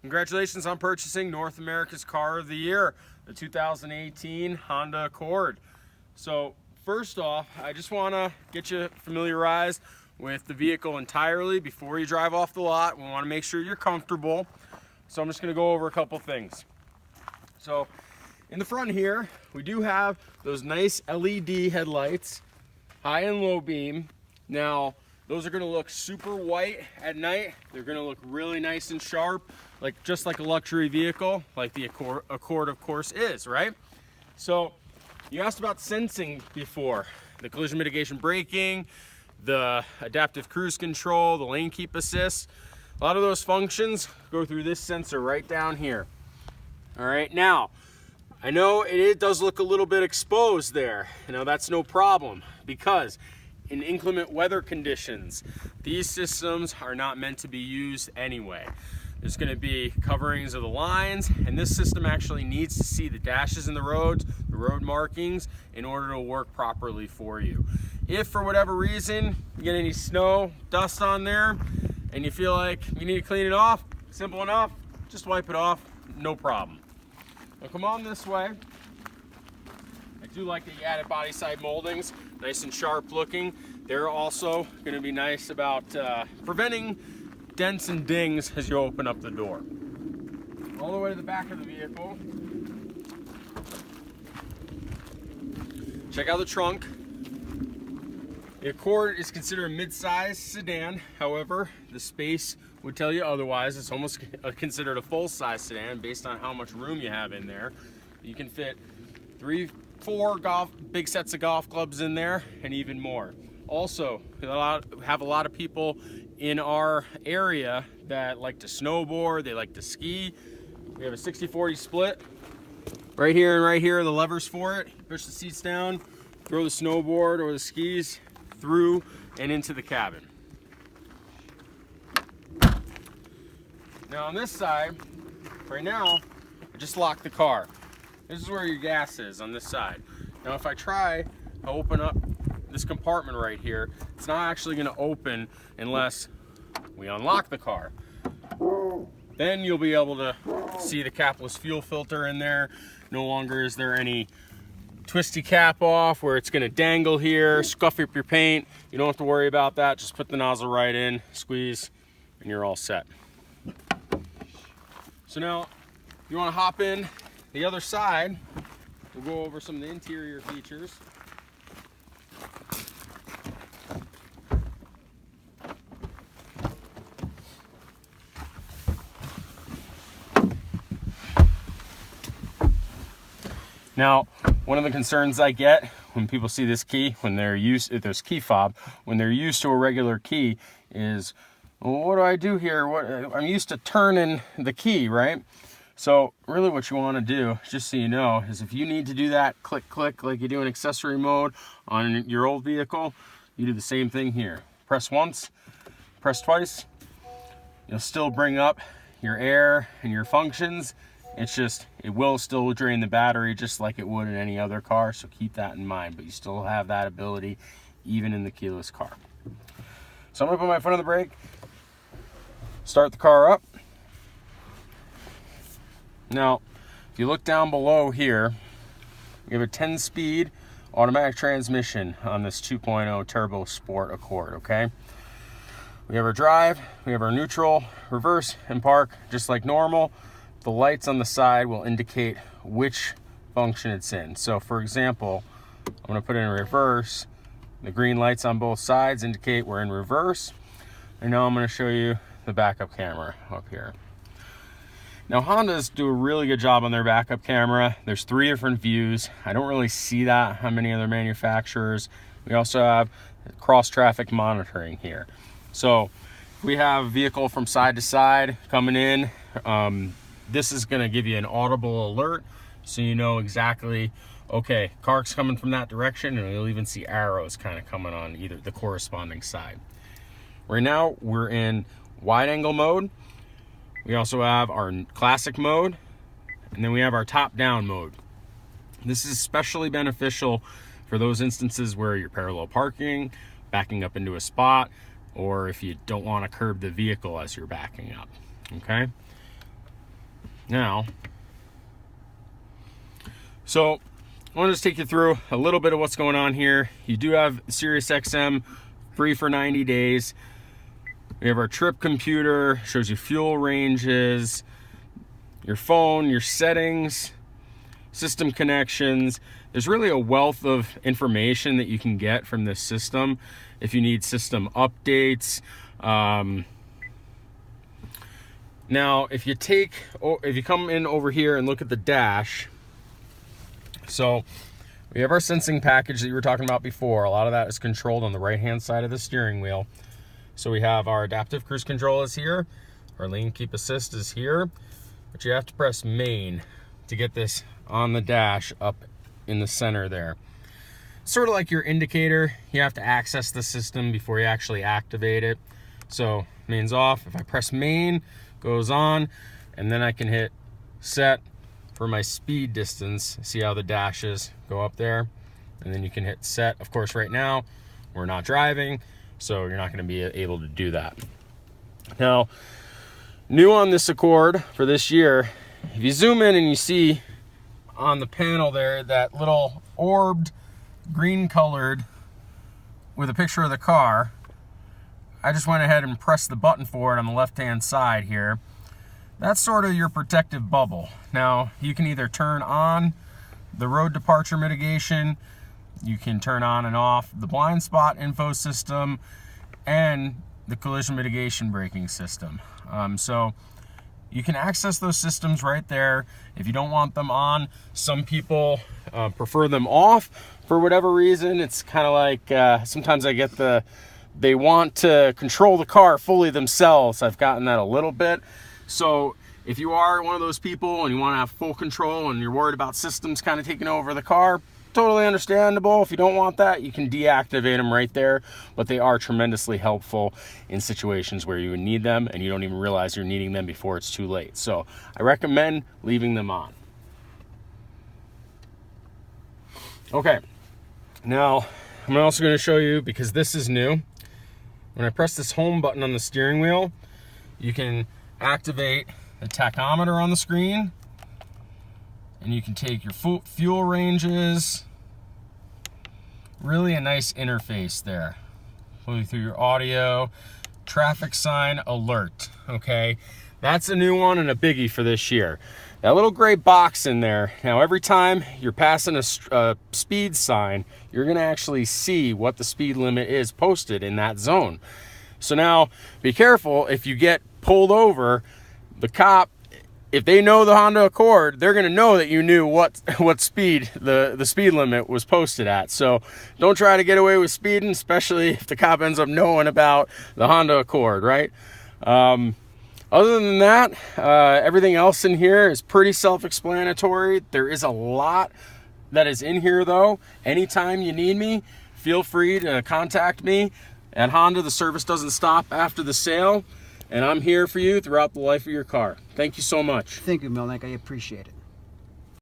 Congratulations on purchasing North America's Car of the Year, the 2018 Honda Accord. So first off, I just want to get you familiarized with the vehicle entirely before you drive off the lot. We want to make sure you're comfortable. So I'm just going to go over a couple things. So in the front here, we do have those nice LED headlights, high and low beam. Now, those are going to look super white at night. They're going to look really nice and sharp, just like a luxury vehicle, like the Accord of course is, right? So you asked about sensing before. The collision mitigation braking, the adaptive cruise control, the lane keep assist. A lot of those functions go through this sensor right down here. All right, now, I know it does look a little bit exposed there. That's no problem, because in inclement weather conditions, these systems are not meant to be used anyway. There's going to be coverings of the lines, and this system actually needs to see the dashes in the roads, the road markings, in order to work properly for you. If for whatever reason you get any snow, dust on there, and you feel like you need to clean it off, simple enough, just wipe it off, no problem. Now come on this way. I do like the added body side moldings, nice and sharp looking. They're also going to be nice about preventing dents and dings as you open up the door. All the way to the back of the vehicle. Check out the trunk. The Accord is considered a mid-size sedan. However, the space would tell you otherwise. It's almost considered a full-size sedan based on how much room you have in there. You can fit 4 big sets of golf clubs in there, and even more. Also, we have a lot of people in our area that like to snowboard, they like to ski. We have a 60-40 split. Right here and right here are the levers for it. Push the seats down, throw the snowboard or the skis through and into the cabin. Now on this side, right now, I just locked the car. This is where your gas is on this side. Now if I try to open up this compartment right here, it's not actually going to open unless we unlock the car. Then you'll be able to see the capless fuel filter in there. No longer is there any twisty cap off where it's going to dangle here, scuff up your paint. You don't have to worry about that. Just put the nozzle right in, squeeze, and you're all set. So now, if you want to hop in the other side, we'll go over some of the interior features. Now, one of the concerns I get when people see this key, this key fob, when they're used to a regular key, is, well, what do I do here? I'm used to turning the key, right? So really what you want to do, just so you know, is if you need to do that click, click, like you do in accessory mode on your old vehicle, you do the same thing here. Press once, press twice, you'll still bring up your air and your functions. It's just, it will still drain the battery just like it would in any other car, so keep that in mind, but you still have that ability even in the keyless car. So I'm gonna put my foot on the brake, start the car up. Now, if you look down below here, we have a 10-speed automatic transmission on this 2.0 Turbo Sport Accord, okay? We have our drive, we have our neutral, reverse, and park, just like normal. The lights on the side will indicate which function it's in. So for example, I'm going to put it in reverse. The green lights on both sides indicate we're in reverse. And now I'm going to show you the backup camera up here. Now Hondas do a really good job on their backup camera. There's 3 different views. I don't really see that on many other manufacturers. We also have cross traffic monitoring here. So if we have a vehicle from side to side coming in, this is going to give you an audible alert, so you know exactly, okay, car's coming from that direction, and you'll even see arrows kind of coming on either the corresponding side. Right now, we're in wide angle mode. We also have our classic mode, and then we have our top down mode. This is especially beneficial for those instances where you're parallel parking, backing up into a spot, or if you don't want to curb the vehicle as you're backing up, okay? Now, so I want to just take you through a little bit of what's going on here. You do have Sirius XM free for 90 days. We have our trip computer, shows you fuel ranges, your phone, your settings, system connections. There's really a wealth of information that you can get from this system if you need system updates. Now, if you come in over here and look at the dash, so we have our sensing package that you were talking about before. A lot of that is controlled on the right-hand side of the steering wheel. So we have our adaptive cruise control is here, our lane keep assist is here, but you have to press main to get this on the dash up in the center there. Sort of like your indicator, you have to access the system before you actually activate it. So main's off. If I press main, goes on, and then I can hit set for my speed distance. See how the dashes go up there? And then you can hit set. Of course, right now we're not driving, so you're not going to be able to do that. Now, new on this Accord for this year, if you zoom in and you see on the panel there that little orbed green colored with a picture of the car, I just went ahead and pressed the button for it on the left hand side here. That's sort of your protective bubble. Now, you can either turn on the road departure mitigation, you can turn on and off the blind spot info system, and the collision mitigation braking system. So you can access those systems right there. If you don't want them on, some people prefer them off for whatever reason. It's kind of like sometimes I get they want to control the car fully themselves. I've gotten that a little bit. So if you are one of those people and you want to have full control and you're worried about systems kind of taking over the car, totally understandable. If you don't want that, you can deactivate them right there, but they are tremendously helpful in situations where you would need them and you don't even realize you're needing them before it's too late. So I recommend leaving them on. Okay, now I'm also going to show you, because this is new, when I press this home button on the steering wheel, you can activate the tachometer on the screen, and you can take your fuel ranges. Really a nice interface there. Pull you through your audio, traffic sign alert. Okay, that's a new one and a biggie for this year. That little gray box in there, now every time you're passing a speed sign, you're gonna actually see what the speed limit is posted in that zone. So now, be careful if you get pulled over, the cop, if they know the Honda Accord, they're gonna know that you knew what speed the speed limit was posted at. So don't try to get away with speeding, especially if the cop ends up knowing about the Honda Accord, right? Other than that, everything else in here is pretty self-explanatory. There is a lot that is in here though. Anytime you need me, feel free to contact me. At Honda, the service doesn't stop after the sale, and I'm here for you throughout the life of your car. Thank you so much. Thank you, Melnick. I appreciate it.